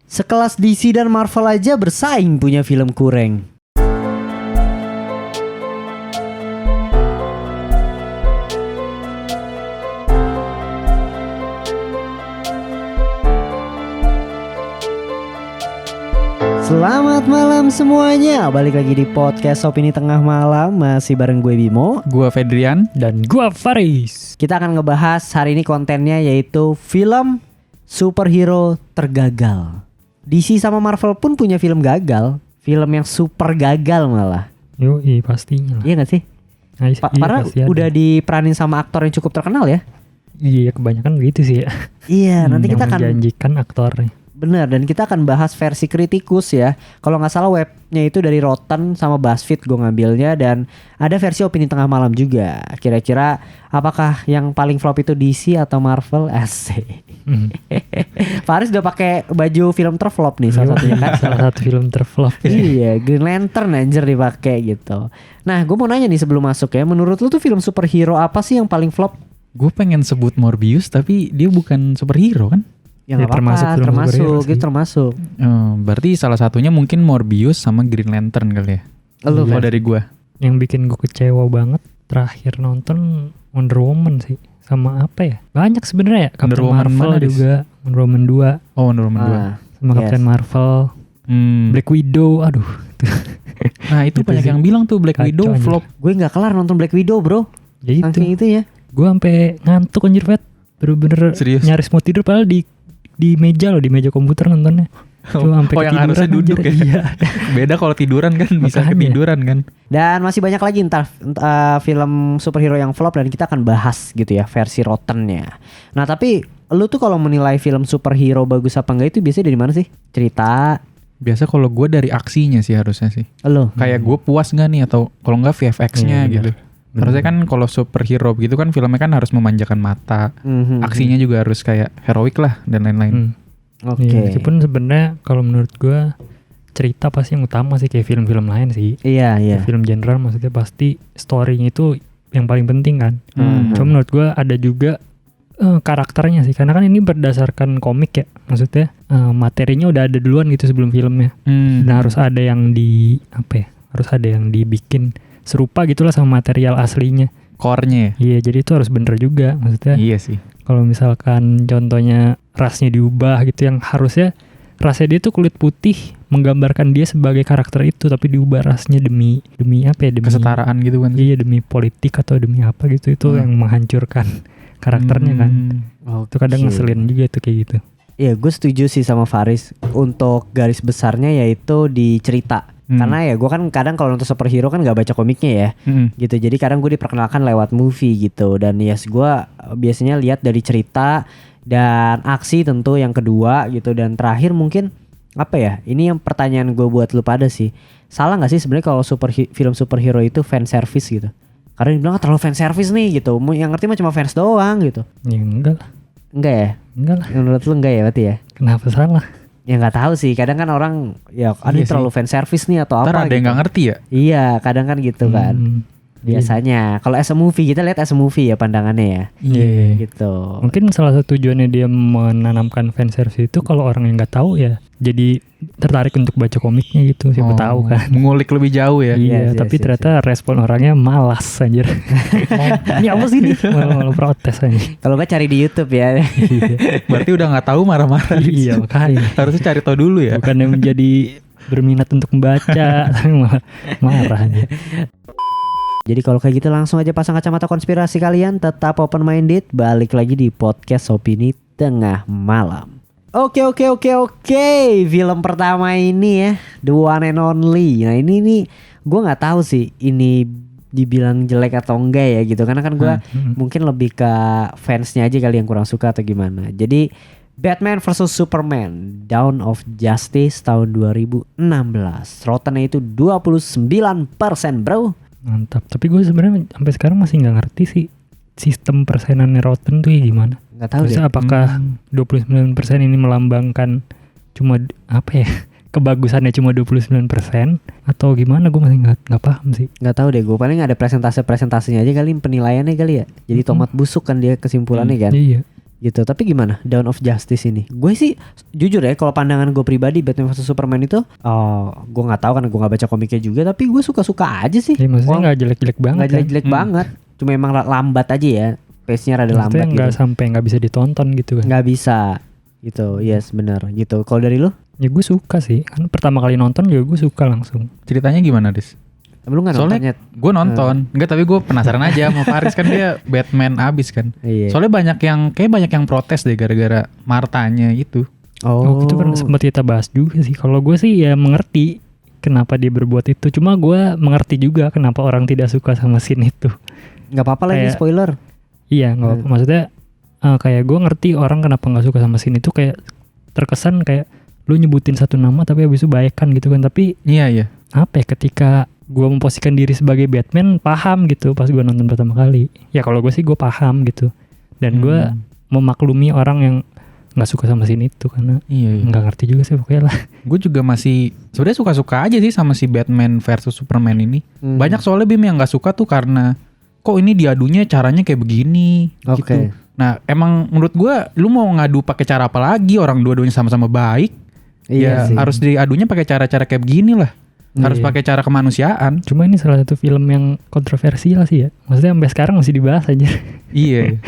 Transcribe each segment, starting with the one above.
Sekelas DC dan Marvel aja bersaing punya film kurang. Selamat malam semuanya. Balik lagi di podcast Opini Tengah Malam. Masih bareng gue Bimo, gue Fedrian, dan gue Faris. Kita akan ngebahas hari ini kontennya yaitu film superhero tergagal. DC sama Marvel pun punya film gagal, film yang super gagal malah. Yoi, pastinya. Iya gak sih? Karena udah diperanin sama aktor yang cukup terkenal ya. Iya, kebanyakan begitu sih ya. Iya, nanti kita akan menjanjikan aktornya. Bener, dan kita akan bahas versi kritikus ya. Kalau nggak salah webnya itu dari Rotten sama BuzzFeed gue ngambilnya, dan ada versi Opini Tengah Malam juga. Kira-kira apakah yang paling flop itu DC atau Marvel? Asik. Faris udah pakai baju film terflop nih salah satunya kan. Salah satu film terflop. Iya, Green Lantern anjir dipakai gitu. Nah, gue mau nanya nih sebelum masuk ya, menurut lu tuh film superhero apa sih yang paling flop? Gue pengen sebut Morbius tapi dia bukan superhero kan? Ya nggak apa-apa, termasuk. Berarti salah satunya mungkin Morbius sama Green Lantern kali ya. Lu kalau dari gue. Yang bikin gue kecewa banget terakhir nonton Wonder Woman sih. Sama apa ya? Banyak sebenarnya ya. Captain Marvel juga, Wonder Woman 2. Oh, Wonder Woman 2. Sama Captain Marvel. Black Widow, aduh. Nah itu banyak yang bilang tuh Black Widow flop. Gue nggak kelar nonton Black Widow bro. Ya saking itu ya. Gue sampai ngantuk anjir Fet. Bener-bener nyaris mau tidur padahal di meja komputer nontonnya. Yang harusnya duduk ya. Iya. Beda kalau tiduran kan bisa ketiduran kan. Dan masih banyak lagi entar film superhero yang flop, dan kita akan bahas gitu ya versi Rotten-nya. Nah tapi lu tuh kalau menilai film superhero bagus apa enggak itu biasanya dari mana sih? Cerita? Biasa kalau gue dari aksinya sih harusnya sih. Lu? Kayak gue puas gak nih, atau kalau enggak VFX-nya gitu. Harusnya kan kalau superhero gitu kan filmnya kan harus memanjakan mata, aksinya juga harus kayak heroik lah dan lain-lain. Oke. Ya, meskipun sebenarnya kalau menurut gue cerita pasti yang utama sih kayak film-film lain sih. Iya. Film general maksudnya pasti story-nya itu yang paling penting kan. Cuma menurut gue ada juga karakternya sih, karena kan ini berdasarkan komik ya, maksudnya materinya udah ada duluan gitu sebelum filmnya. Dan harus ada yang harus ada yang dibikin serupa gitulah sama material aslinya. Core-nya ya? Iya, jadi itu harus bener juga maksudnya. Iya sih. Kalau misalkan contohnya rasnya diubah gitu, yang harusnya rasnya dia tuh kulit putih menggambarkan dia sebagai karakter itu, tapi diubah rasnya demi apa ya? Demi kesetaraan gitu kan. Iya, demi politik atau demi apa gitu, itu yang menghancurkan karakternya kan. Itu kadang ngeselin juga tuh kayak gitu. Iya, gue setuju sih sama Faris. Untuk garis besarnya yaitu di cerita. Karena ya gue kan kadang kalau nonton superhero kan gak baca komiknya ya gitu. Jadi kadang gue diperkenalkan lewat movie gitu. Dan yes, gue biasanya lihat dari cerita dan aksi tentu yang kedua gitu. Dan terakhir mungkin apa ya, ini yang pertanyaan gue buat lu pada sih. Salah gak sih sebenarnya kalau film superhero itu fan service gitu? Karena dibilang terlalu fan service nih gitu. Yang ngerti mah cuma fans doang gitu. Ya enggak lah. Enggak ya? Enggak lah. Menurut lu enggak ya berarti ya? Kenapa salah? Ya nggak tahu sih, kadang kan orang ya ini terlalu fan service nih atau apa ada gitu. Yang nggak ngerti ya? Iya, kadang kan gitu kan. Biasanya kalau as a movie, kita lihat as a movie ya pandangannya ya. Iya. Gitu. Mungkin salah satu tujuannya dia menanamkan fan service itu kalau orang yang nggak tahu ya jadi tertarik untuk baca komiknya gitu, siapa tahu kan. Mengulik lebih jauh ya. Iya, tapi ternyata respon orangnya malas anjir. Ini apa sih nih? Malah protes aja. Kalau nggak cari di YouTube ya. Berarti udah nggak tahu marah-marah. Iya, makanya. Harusnya cari tahu dulu ya. Bukannya menjadi berminat untuk membaca, malah marah aja. Jadi kalau kayak gitu langsung aja pasang kacamata konspirasi kalian, tetap open minded, balik lagi di podcast Opini Tengah Malam. Oke. Film pertama ini ya, The One and Only. Nah ini nih gue nggak tahu sih ini dibilang jelek atau enggak ya gitu, karena kan gue mungkin lebih ke fansnya aja kali yang kurang suka atau gimana. Jadi Batman vs Superman Dawn of Justice tahun 2016, Rotten-nya itu 29% bro. Mantap. Tapi gue sebenarnya sampai sekarang masih nggak ngerti sih sistem persenannya Rotten tuh ya gimana. Nggak tahu deh. Apakah 29% ini melambangkan cuma apa ya, kebagusannya cuma 29% atau gimana, gue masih nggak paham sih. Nggak tahu deh, gue paling ada presentasinya aja kali, penilaiannya kali ya. Jadi tomat busuk kan dia kesimpulannya kan. Iya. gitu. Tapi gimana Dawn of Justice ini? Gue sih jujur ya, kalau pandangan gue pribadi Batman vs Superman itu, gue nggak tahu karena gue nggak baca komiknya juga, tapi gue suka aja sih. Ya, maksudnya nggak jelek-jelek banget. Nggak jelek-jelek banget, cuma emang lambat aja ya, pace-nya rada maksudnya lambat nggak gitu. sampai nggak bisa ditonton gitu kan. Nggak bisa gitu, yes benar gitu. Kalau dari lu? Ya gue suka sih, kan pertama kali nonton juga gue suka langsung. Ceritanya gimana, Dis? Lu nggak Soalnya nontonnya? gue nonton, enggak, tapi gue penasaran aja sama Faris, kan dia Batman abis kan. Iya. Soalnya banyak yang protes deh gara-gara Martanya itu. Oh, itu pernah sempat kita bahas juga sih. Kalau gue sih ya mengerti kenapa dia berbuat itu. Cuma gue mengerti juga kenapa orang tidak suka sama scene itu. Nggak apa-apa lah ini spoiler. Iya, nggak apa. Maksudnya kayak gue ngerti orang kenapa nggak suka sama scene itu, kayak terkesan kayak lu nyebutin satu nama tapi habis itu baikan gitu kan. Tapi Iya. apa ya, ketika gue memposisikan diri sebagai Batman, paham gitu pas gue nonton pertama kali. Ya kalau gue sih gue paham gitu. Dan gue memaklumi orang yang nggak suka sama scene itu karena nggak ngerti juga sih pokoknya lah. Gue juga masih sebenarnya suka-suka aja sih sama si Batman versus Superman ini. Banyak soalnya Bim yang nggak suka tuh karena kok ini diadunya caranya kayak begini gitu. Nah emang menurut gue lu mau ngadu pakai cara apa lagi, orang dua-duanya sama-sama baik. Iya sih. Harus diadunya pakai cara-cara kayak begini lah. Harus pakai cara kemanusiaan. Cuma ini salah satu film yang kontroversial sih ya. Maksudnya sampai sekarang masih dibahas aja. Iya.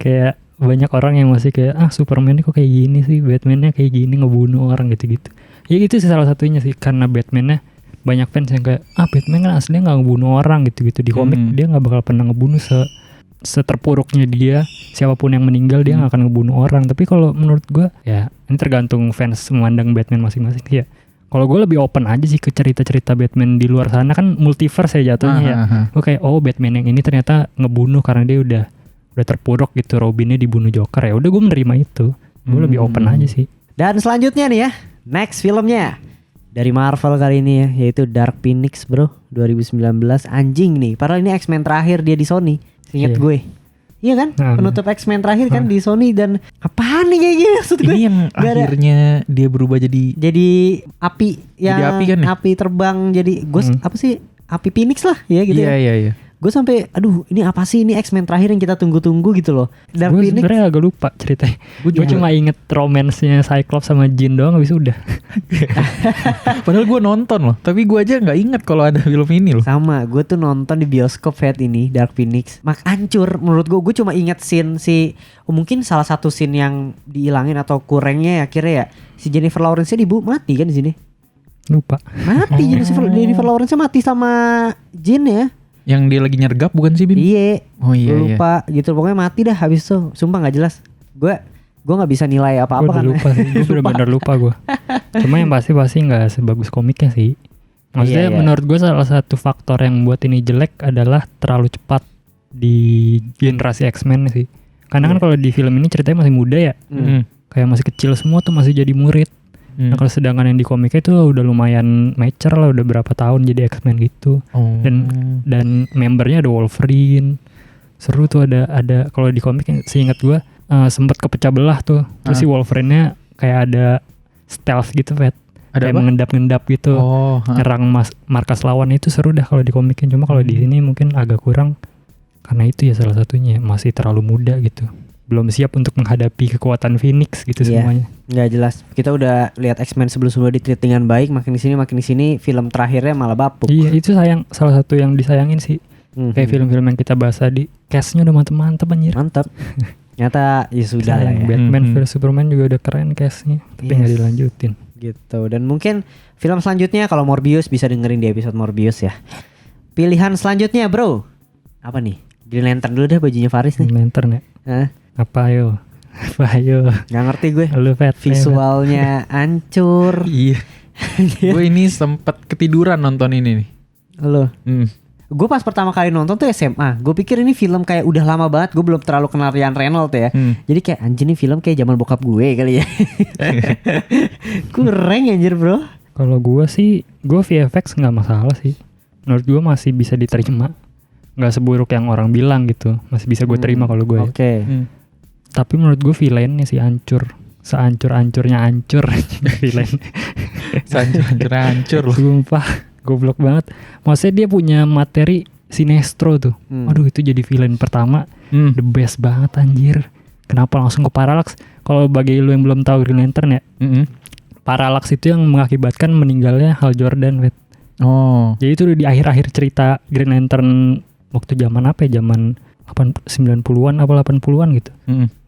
Kayak banyak orang yang masih kayak Superman kok kayak gini sih, Batman-nya kayak gini ngebunuh orang gitu-gitu. Ya itu sih salah satunya sih, karena Batman-nya banyak fans yang kayak Batman kan aslinya nggak ngebunuh orang gitu-gitu. Di komik dia nggak bakal pernah ngebunuh seterpuruknya dia. Siapapun yang meninggal dia nggak akan ngebunuh orang. Tapi kalau menurut gue ya ini tergantung fans memandang Batman masing-masing ya. Kalau gue lebih open aja sih ke cerita-cerita Batman di luar sana, kan multiverse ya jatuhnya ya. Gue kayak Batman yang ini ternyata ngebunuh karena dia udah terpuruk gitu, Robinnya dibunuh Joker, ya udah gue menerima itu. Gue lebih open aja sih. Dan selanjutnya nih ya, next filmnya dari Marvel kali ini ya, yaitu Dark Phoenix bro, 2019. Anjing nih, padahal ini X-Men terakhir dia di Sony, inget gue. Iya kan, penutup X-Men terakhir kan di Sony, dan apaan nih kayak gini maksud gue. Ini yang akhirnya dia berubah jadi api yang jadi api, kan ya? Api terbang jadi ghost apa sih, api Phoenix lah ya gitu. Iya. Gue sampai aduh ini apa sih, ini X-Men terakhir yang kita tunggu-tunggu gitu loh. Dark Gue Phoenix sebenarnya agak lupa ceritanya. Gue cuma inget romance-nya Cyclops sama Jean doang, habis udah. Padahal gue nonton loh, tapi gue aja nggak inget kalau ada film ini loh. sama, gue tuh nonton di bioskop ini Dark Phoenix. Hancur menurut gue cuma inget scene mungkin salah satu scene yang dihilangin atau kurangnya ya akhirnya ya, si Jennifer Lawrence-nya mati kan di sini. Lupa. Mati Jennifer Lawrence-nya mati sama Jean ya. Yang dia lagi nyergap bukan sih Bim? Iya. Oh iya. Lupa gitu, pokoknya mati dah habis tuh. Sumpah nggak jelas. Gue nggak bisa nilai apa-apa kan. Gue lupa sih. Gue bener-bener lupa gue. Cuma yang pasti nggak sebagus komiknya sih. Maksudnya menurut gue salah satu faktor yang buat ini jelek adalah terlalu cepat di generasi X-Men sih. Karena kan kalau di film ini ceritanya masih muda ya. Kayak masih kecil semua tuh, masih jadi murid. Nah kalau sedangkan yang di komiknya itu udah lumayan mature lah, udah berapa tahun jadi X-Men gitu. Dan membernya ada Wolverine. Seru tuh, ada kalau di komik seingat gue sempat kepecah belah tuh. Terus si Wolverine-nya kayak ada stealth gitu, kayak mengendap-ngendap gitu. Nyerang markas lawan, itu seru dah kalau di komiknya. Cuma kalau di sini mungkin agak kurang. Karena itu ya salah satunya, masih terlalu muda gitu. Belum siap untuk menghadapi kekuatan Phoenix gitu semuanya. Nggak jelas. Kita udah lihat X-Men sebelum-sebelumnya di-treat dengan baik, makin di sini film terakhirnya malah bapuk. Iya, itu salah satu yang disayangin sih. Kayak film-film yang kita bahas tadi, cast-nya udah mantep anjir. Mantap. Nyata ya sudah lah ya. Batman vs Superman juga udah keren cast-nya, tapi nggak dilanjutin. Gitu. Dan mungkin film selanjutnya kalau Morbius bisa dengerin di episode Morbius ya. Pilihan selanjutnya bro, apa nih? Green Lantern dulu deh, bajunya Faris nih. Green Lantern ya. Apa ayo? Gak ngerti gue. Lu visualnya hancur. Iya. Gue ini sempet ketiduran nonton ini nih. Lo. Gue pas pertama kali nonton tuh SMA. Gue pikir ini film kayak udah lama banget. Gue belum terlalu kenal Ryan Reynolds ya. Jadi kayak anjir nih film kayak zaman bokap gue kali ya. Kurang anjir bro. Kalau gue sih, gue VFX gak masalah sih. Menurut gue masih bisa diterima. Gak seburuk yang orang bilang gitu. Masih bisa gue terima kalau gue. Oke. Tapi menurut gue villainnya sih hancur. Sehancur-hancurnya hancur villain. Sehancur-hancurnya hancur loh. Sumpah, goblok banget. Maksudnya dia punya materi Sinestro tuh. Aduh itu jadi villain pertama. The best banget anjir. Kenapa langsung ke Parallax? Kalau bagi lu yang belum tahu Green Lantern ya, Parallax itu yang mengakibatkan meninggalnya Hal Jordan, Wet. Oh. Jadi itu di akhir-akhir cerita Green Lantern waktu zaman apa ya? Zaman 90-an apa 80-an gitu.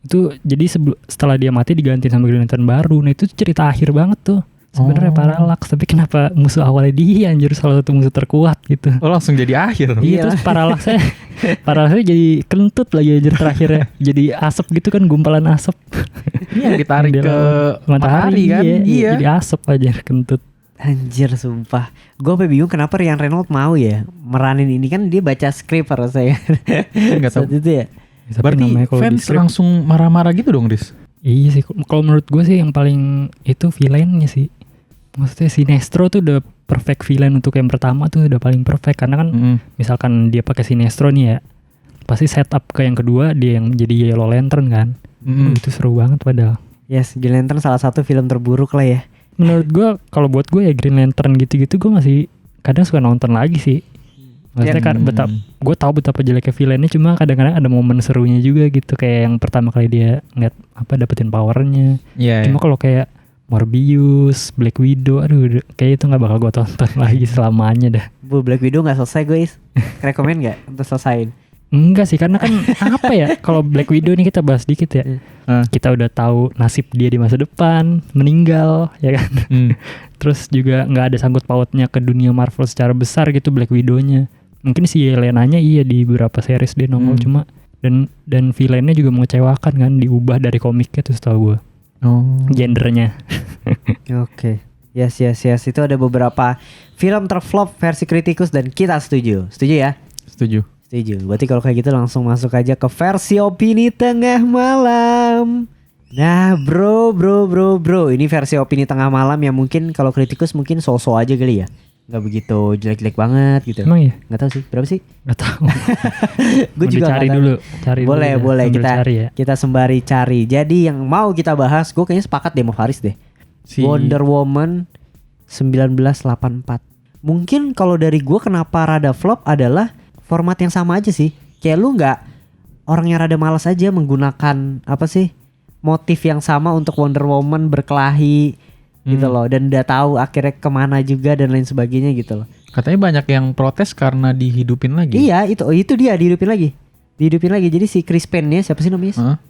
Itu jadi setelah dia mati diganti sama Green Lantern baru. Nah itu cerita akhir banget tuh. Sebenarnya Parallax, tapi kenapa musuh awalnya dia anjir, salah satu musuh terkuat gitu. Oh langsung jadi akhir. Iya, terus Parallaxnya jadi kentut lagi anjir terakhirnya. Jadi asap gitu kan, gumpalan asap. Ini yang ditarik ke matahari kan? Iya. Jadi asap aja kentut. Anjir sumpah. Gue sampai bingung kenapa Ryan Reynolds mau ya meranin ini, kan dia baca skrip harusnya. Enggak tahu. Saat itu ya. Berarti fans langsung marah-marah gitu dong, Dis? Iya sih, kalau menurut gue sih yang paling itu villainnya sih. Maksudnya Sinestro tuh udah perfect villain untuk yang pertama tuh udah paling perfect. Karena kan misalkan dia pakai Sinestro nih ya, pasti setup ke yang kedua dia yang jadi Yellow Lantern kan. Itu seru banget padahal. Yes, Green Lantern salah satu film terburuk lah ya. Menurut gue, kalau buat gue ya Green Lantern gitu-gitu gue masih kadang suka nonton lagi sih. Maksudnya kan gue tahu betapa jeleknya villainnya, cuma kadang-kadang ada momen serunya juga gitu. Kayak yang pertama kali dia ngeliat dapetin powernya. Cuma kalau kayak Morbius, Black Widow, aduh kayak itu gak bakal gue tonton lagi selamanya dah. Black Widow gak selesai guys. Rekomen gak untuk selesain? Enggak sih, karena kan apa ya, kalau Black Widow nih kita bahas dikit ya. Kita udah tahu nasib dia di masa depan, meninggal ya kan. Terus juga gak ada sangkut pautnya ke dunia Marvel secara besar gitu Black Widow-nya. Mungkin si Yelenanya iya di beberapa series dia nongol, cuma dan villainnya juga mengecewakan kan, diubah dari komiknya tuh setahu gue. Gendernya. Oke. Yes. Itu ada beberapa film terflop versi kritikus dan kita setuju. Setuju ya? Setuju. Berarti kalau kayak gitu langsung masuk aja ke versi opini tengah malam. Nah bro, ini versi opini tengah malam yang mungkin kalau kritikus mungkin so-so aja kali ya. Gak begitu jelek-jelek banget gitu. Emang ya? Gak tahu sih, berapa sih? Gak tahu. Gue juga cari dulu. Boleh ya. kita sembari cari. Jadi yang mau kita bahas, gue kayaknya sepakat deh sama Faris deh. Wonder Woman 1984. Mungkin kalau dari gue kenapa rada flop adalah format yang sama aja sih. Kayak lu gak, orang yang rada malas aja menggunakan motif yang sama untuk Wonder Woman berkelahi gitu loh, dan udah tahu akhirnya kemana juga dan lain sebagainya gitu loh. Katanya banyak yang protes karena dihidupin lagi. Iya, itu dia dihidupin lagi. Jadi si Chris Pine-nya siapa sih namanya?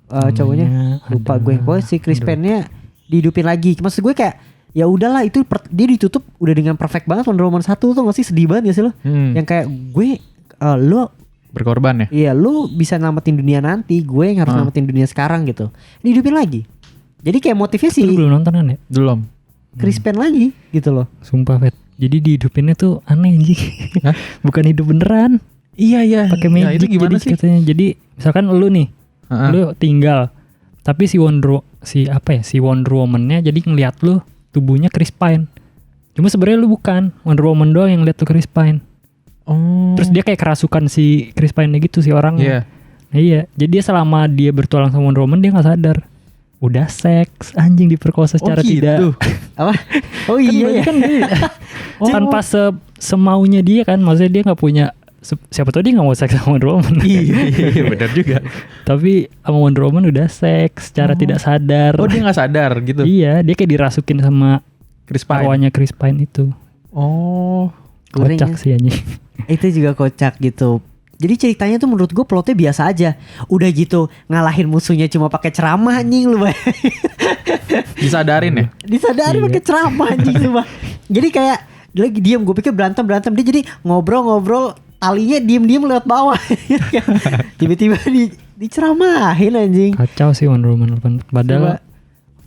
Cowoknya lupa gue. Pokoknya si Chris Pine-nya dihidupin lagi. Maksud gue kayak ya udahlah, itu dia ditutup udah dengan perfect banget Wonder Woman 1 tuh, nggak sih, sedih banget gak sih lo? Yang kayak gue lo berkorban ya? Iya, lu bisa namatin dunia nanti, gue yang harus namatin dunia sekarang gitu. Dihidupin lagi. Jadi kayak motifnya sih. Lu belum nonton kan ya? Belum. Chris Pine lagi gitu loh. Sumpah Fet. Jadi dihidupinnya tuh aneh anjing. Bukan hidup beneran. Iya. Pakai magic itu gimana jadi sih? katanya. Jadi misalkan lu nih, lu tinggal, tapi si Wonder Woman-nya jadi ngeliat lu tubuhnya Chris Pine. Cuma sebenarnya lu bukan, Wonder Woman doang yang lihat tuh Chris Pine. Terus dia kayak kerasukan si Chris Pine-nya gitu si orangnya. Iya. Jadi dia selama dia bertualang sama Wonder Woman dia nggak sadar. Udah seks, anjing, diperkosa secara tidak. Apa? Oh iya ya. Kan tanpa semaunya dia kan, maksudnya dia nggak punya, siapa tahu dia nggak mau seks sama Wonder Woman. Iya benar juga. Tapi sama Wonder Woman udah seks secara tidak sadar. Oh dia nggak sadar gitu? Iya, dia kayak dirasukin sama Chris Pine. awalnya Chris Pine itu. Oh, kocak sih anjing. Itu juga kocak gitu. Jadi ceritanya tuh menurut gue plotnya biasa aja. Udah gitu ngalahin musuhnya cuma pakai ceramah anjing lu. Disadarin ya? Disadarin pakai ceramah anjing lu. Jadi kayak dia lagi diem, gue pikir berantem dia jadi ngobrol talinya diem lewat bawah. Tiba-tiba diceramahin anjing. Kacau sih Wonder Woman 84. Padahal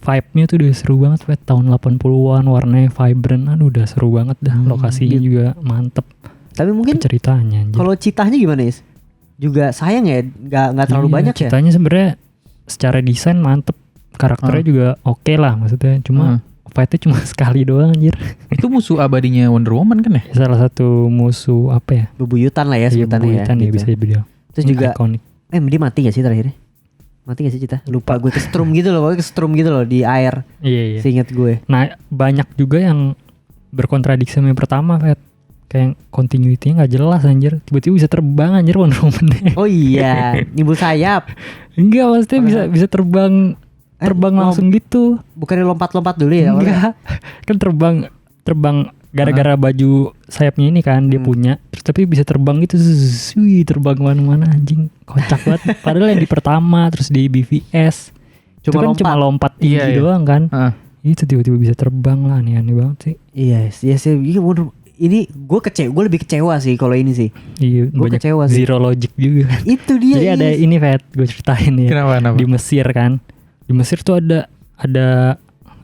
vibe-nya tuh udah seru banget, tahun 80-an, warnanya vibrant. Aduh udah seru banget dah. Lokasinya juga mantep. Tapi mungkin ceritanya kalau citanya gimana Is? Juga sayang ya, nggak terlalu banyak ya. Citanya sebenarnya secara desain mantep, karakternya juga oke lah maksudnya. Cuma fight-nya cuma sekali doang anjir. Itu musuh abadinya Wonder Woman kan ya? Salah satu musuh apa ya? Bebuyutan lah ya sebutannya ya. Bebuyutan ya, bisa dibilang. Terus juga ikonik. Dia mati gak sih terakhirnya? Mati gak sih Cita? Lupa gue, kesetrum gitu loh, di air. Iya. Seingat gue. Nah banyak juga yang berkontradiksi sama yang pertama, Fet. kayak continuity-nya nggak jelas anjir. Tiba-tiba bisa terbang anjir Wonder Woman-nya. Oh iya, nimbul sayap. Enggak, maksudnya bisa terbang langsung gitu. Bukannya lompat-lompat dulu ya? Enggak. Kan terbang gara-gara baju sayapnya ini kan dia punya. Terus tapi bisa terbang gitu. Wih, terbang kemana-mana anjing. Kocak banget. Padahal yang di pertama terus di BVS cuma lompat tinggi doang kan. Itu tiba-tiba bisa terbang lah, aneh banget sih. Iya sih. Ini gue lebih kecewa sih kalau ini sih. Iya, gue kecewa sih. Zero logic juga. Itu dia. Jadi ada ini gue ceritain ya. Kenapa? Di Mesir kan. Di Mesir tuh ada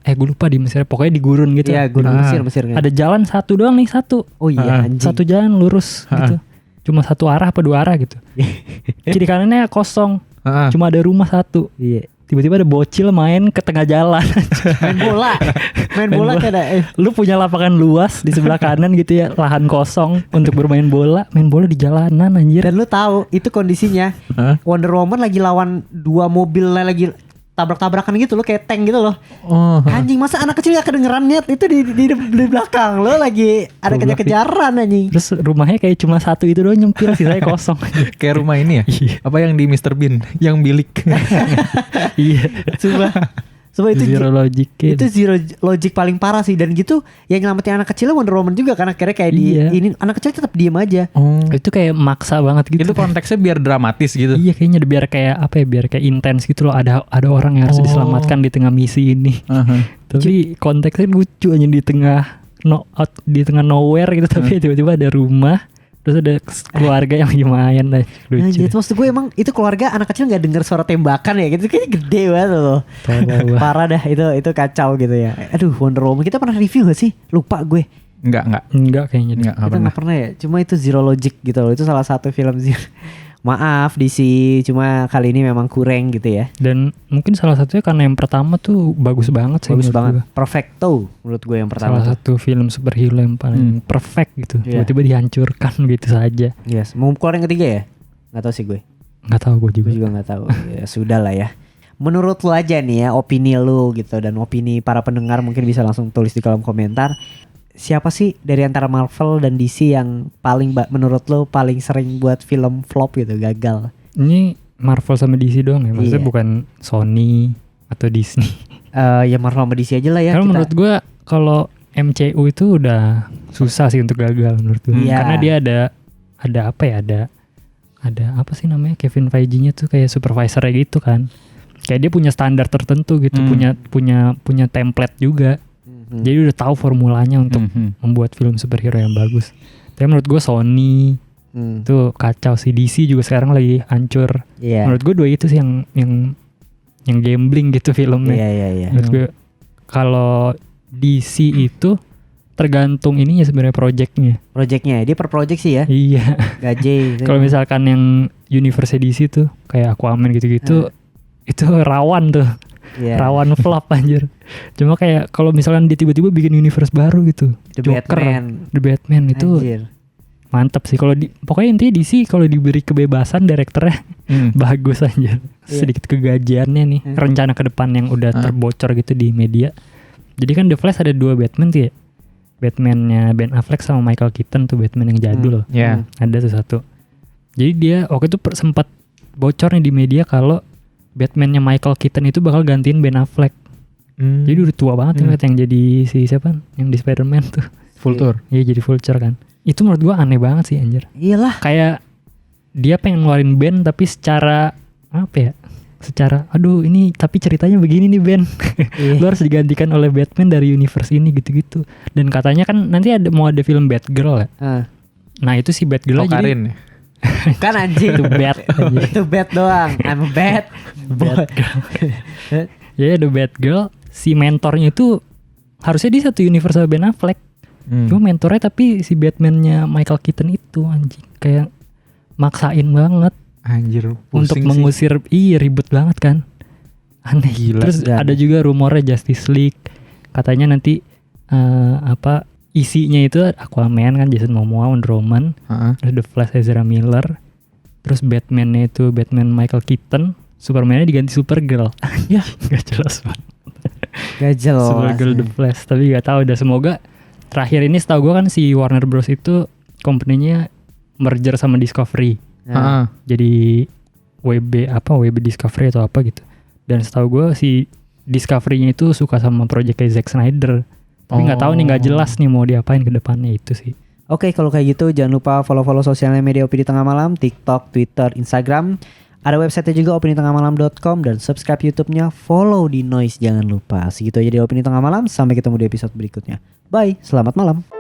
gue lupa di Mesir, pokoknya di gurun gitu. Iya, gurun Mesir kan. Ada jalan satu doang nih, satu. Oh iya, anjing. Satu jalan lurus gitu. Cuma satu arah apa dua arah gitu. Kiri kanannya kosong. Cuma ada rumah satu. Iya. Tiba-tiba ada bocil main ke tengah jalan. Main bola kan ada. Lu punya lapangan luas di sebelah kanan gitu ya, lahan kosong untuk bermain bola. Main bola di jalanan anjir. Dan lu tahu itu kondisinya Wonder Woman lagi lawan 2 mobil lagi tabrak-tabrakan gitu loh, kayak tank gitu loh. Anjing, masa anak kecil gak kedengeran net itu di belakang lo lagi ada kejar-kejaran anjing. Terus rumahnya kayak cuma satu itu doang nyempil, sisanya kosong. Kayak rumah ini ya? Apa yang di Mr. Bean yang bilik? Iya. Coba itu zero logic. Itu zero logic paling parah sih. Dan gitu yang nyelamatin anak kecilnya Wonder Woman juga, karena akhirnya kayak ini anak kecil tetap diem aja. Itu kayak maksa banget gitu. Itu konteksnya biar dramatis gitu. Iya, kayaknya biar kayak apa ya, biar kayak intens gitu loh. Ada orang yang harus diselamatkan di tengah misi ini. Tapi konteksnya lucu aja di tengah nowhere gitu. Tapi tiba-tiba ada rumah, terus ada keluarga yang lagi main lah. Lucu. Jadi maksud gue emang itu keluarga anak kecil gak denger suara tembakan ya gitu, kayaknya gede banget loh. Parah dah, itu kacau gitu ya. Aduh, Wonder Woman kita pernah review gak sih? Lupa gue. Enggak kayaknya. Kita gak pernah ya. Cuma itu zero logic gitu loh. Itu salah satu film maaf DC, cuma kali ini memang kurang gitu ya. Dan mungkin salah satunya karena yang pertama tuh bagus banget sih. Bagus banget. Perfecto menurut gue yang pertama. Salah satu film superhero yang paling perfect gitu. Tiba-tiba dihancurkan gitu saja. Yes. Mau keluar yang ketiga ya? Gak tahu sih gue. Gak tahu gue juga gak tahu. Ya sudah lah ya. Menurut lu aja nih ya, opini lu gitu, dan opini para pendengar mungkin bisa langsung tulis di kolom komentar. Siapa sih dari antara Marvel dan DC yang paling menurut lo paling sering buat film flop gitu, gagal? Ini Marvel sama DC doang ya, maksudnya bukan Sony atau Disney. Ya Marvel sama DC aja lah ya. Karena menurut gue kalau MCU itu udah susah sih untuk gagal menurut gue. Karena dia ada apa ya, ada apa sih namanya, Kevin Feige-nya tuh kayak supervisornya gitu kan. Kayak dia punya standar tertentu gitu, punya template juga. Jadi udah tahu formulanya untuk membuat film superhero yang bagus. Tapi menurut gue Sony tuh kacau sih. DC juga sekarang lagi hancur. Menurut gue dua itu sih yang gambling gitu filmnya. Menurut gue kalau DC itu tergantung ininya sebenarnya projectnya. Dia per project sih ya. Iya. Gaji. Kalau misalkan yang universe DC tuh kayak Aquaman gitu-gitu, itu rawan tuh. Rawan flop anjir. Cuma kayak kalau misalkan dia tiba-tiba bikin universe baru gitu, The Batman itu mantap sih. Kalau pokoknya intinya DC kalau diberi kebebasan direkturnya bagus aja. Sedikit kegajiannya nih, rencana ke depan yang udah terbocor gitu di media. Jadi kan The Flash ada 2 Batman tuh ya. Batman-nya Ben Affleck sama Michael Keaton tuh, Batman yang jadul. Ada tuh satu. Jadi dia waktu itu sempat bocor nih di media kalau Batman-nya Michael Keaton itu bakal gantiin Ben Affleck. Jadi udah tua banget yang jadi si siapa? Yang di Spider-Man tuh. Vulture. Iya, jadi Vulture kan. Itu menurut gua aneh banget sih anjir. Iyalah. Kayak dia pengen ngeluarin Ben tapi secara apa ya? Secara aduh ini tapi ceritanya begini nih Ben. Lu harus digantikan oleh Batman dari universe ini gitu-gitu. Dan katanya kan nanti mau ada film Batgirl ya. Nah itu si Batgirl jadi Karin. Kan anjing. Itu bat doang. I'm a bat. Ya ada Batgirl. Si mentornya itu harusnya dia satu universe sama Ben Affleck. Cuma mentornya tapi si Batman-nya Michael Keaton itu anjing. Kayak maksain banget. Anjir, untuk mengusir. Iya, ribet banget kan. Aneh. Gila. Terus ada juga rumornya Justice League. Katanya nanti isinya itu Aquaman kan, Jason Momoa, Wonder Woman, terus The Flash Ezra Miller, terus Batman-nya itu Batman Michael Keaton, Superman-nya diganti Supergirl. Ya, gak jelas banget. Gak jelas. Supergirl The Flash, tapi gak tahu. Udah semoga terakhir ini setahu gue kan si Warner Bros itu company-nya merger sama Discovery. Heeh. Jadi WB Discovery atau apa gitu. Dan setahu gue si Discovery-nya itu suka sama project Zack Snyder. Tapi nggak tahu nih, nggak jelas nih mau diapain ke depannya itu sih. Oke, kalau kayak gitu jangan lupa follow sosial media Opini Tengah Malam, TikTok, Twitter, Instagram. Ada website juga opinitengahmalam.com dan subscribe YouTube-nya, follow di Noise jangan lupa. Segitu aja di Opini Tengah Malam, sampai ketemu di episode berikutnya. Bye, selamat malam.